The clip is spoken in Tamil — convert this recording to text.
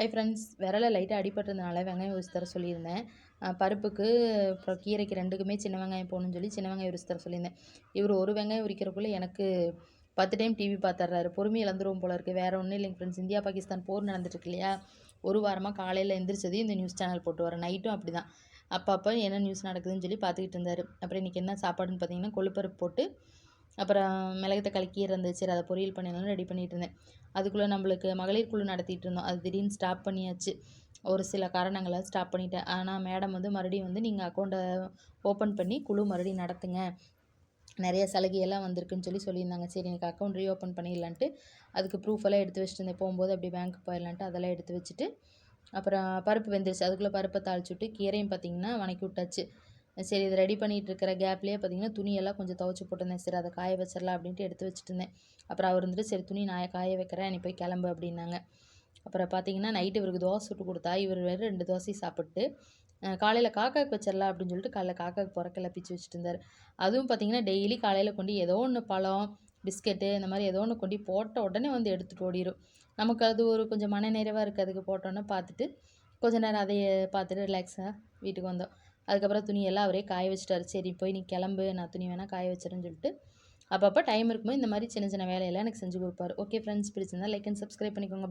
ஹை ஃப்ரெண்ட்ஸ், விரலில் லைட்டாக அடிபட்டதுனால வெங்காயம் உரிச்சு தர சொல்லியிருந்தேன். பருப்புக்கு அப்புறம் கீரைக்கு 2க்குமே சின்ன வெங்காயம் போகணும்னு சொல்லி சின்ன வெங்காயம் உரிச்சு தர சொல்லியிருந்தேன். இவர் ஒரு வெங்காயம் உரிக்கிறக்குள்ளே எனக்கு 10 டைம் டிவி பார்த்துட்றாரு. பொறுமையை இழந்துருவோம் போல இருக்குது. வேறு ஒன்றும் இல்லைங்க ஃப்ரெண்ட்ஸ். இந்தியா பாகிஸ்தான் போர் நடந்துட்டுருக்கு இல்லையா? ஒரு வாரமாக காலையில் எந்திரிச்சதையும் இந்த நியூஸ் சேனல் போட்டு வரேன். நைட்டும் அப்படி தான். அப்போ என்ன நியூஸ் நடக்குதுன்னு சொல்லி பார்த்துக்கிட்டு இருந்தார். அப்புறம் இன்றைக்கி என்ன சாப்பாடுன்னு பார்த்தீங்கன்னா, கொள்ளுப்பருப்பு போட்டு அப்புறம் மிளகு தக்காளி கீரை இருந்துச்சு, அதை பொரியல் பண்ணிடலாம் ரெடி பண்ணிகிட்டு இருந்தேன். அதுக்குள்ளே நம்மளுக்கு மகளிர் குழு நடத்திட்டு இருந்தோம். அது திடீர்னு ஸ்டாப் பண்ணியாச்சு. ஒரு சில காரணங்களால் ஸ்டாப் பண்ணிட்டேன். ஆனால் மேடம் மறுபடியும் நீங்கள் அக்கௌண்ட்டை ஓப்பன் பண்ணி குழு மறுபடியும் நடத்துங்க, நிறைய சலுகையெல்லாம் வந்திருக்குன்னு சொல்லியிருந்தாங்க. சரி, எனக்கு அக்கௌண்ட் ரீஓப்பன் பண்ணிடலான்ட்டு அதுக்கு ப்ரூஃப் எல்லாம் எடுத்து வச்சுட்டு இருந்தேன். போகும்போது அப்படி பேங்க்கு போயிடலான்ட்டு அதெல்லாம் எடுத்து வச்சுட்டு அப்புறம் பருப்பு வெந்துருச்சு. அதுக்குள்ளே பருப்பை தாளிச்சுட்டு கீரையும் பார்த்திங்கன்னா வணக்கி விட்டாச்சு. சரி, இது ரெடி பண்ணிகிட்டு இருக்கிற கேப்லேயே பார்த்திங்கன்னா துணியெல்லாம் கொஞ்சம் துவைச்சி போட்டிருந்தேன். சரி, அதை காய வச்சிடலாம் அப்படின்ட்டு எடுத்து வச்சுட்டு இருந்தேன். அப்புறம் அவர் சரி துணி நான் காய வைக்கிறேன், நீ போய் கிளம்பு அப்படின்னாங்க. அப்புறம் பார்த்திங்கன்னா நைட்டு இவருக்கு தோசை சுட்டு கொடுத்தா இவர் வேறு 2 தோசையும் சாப்பிட்டு காலையில் காக்காவுக்கு வச்சிடலாம் அப்படின்னு சொல்லிட்டு காலைல காக்காவுக்கு புறக்கெல்லாம் பிச்சு வச்சுட்டு இருந்தார். அதுவும் பார்த்திங்கன்னா டெய்லி காலையில் கொண்டு ஏதோ ஒன்று பழம், பிஸ்கெட்டு இந்த மாதிரி ஏதோ ஒன்று கொண்டு போட்ட உடனே எடுத்துகிட்டு ஓடிடும். நமக்கு அது ஒரு கொஞ்சம் மன நிறைவாக இருக்குது. அதுக்கு போட்டோன்னே பார்த்துட்டு கொஞ்ச நேரம் அதையே பார்த்துட்டு ரிலாக்ஸாக வீட்டுக்கு வந்தோம். அதுக்கப்புறம் துணியெல்லாம் அவரே காய வச்சுட்டாரு. சரி, போய் நீ கிளம்பு, நான் துணி வேணால் காய வச்சுறேன்னு சொல்லிட்டு அப்பப்போ டைம் இருக்கும்போது இந்த மாதிரி சின்ன சின்ன வேலையெல்லாம் எனக்கு செஞ்சு கொடுப்பாரு. ஓகே ஃப்ரெண்ட்ஸ், பிடிச்சிருந்தா லைக் அண்ட் சப்ஸ்கிரைப் பண்ணிக்கோங்க.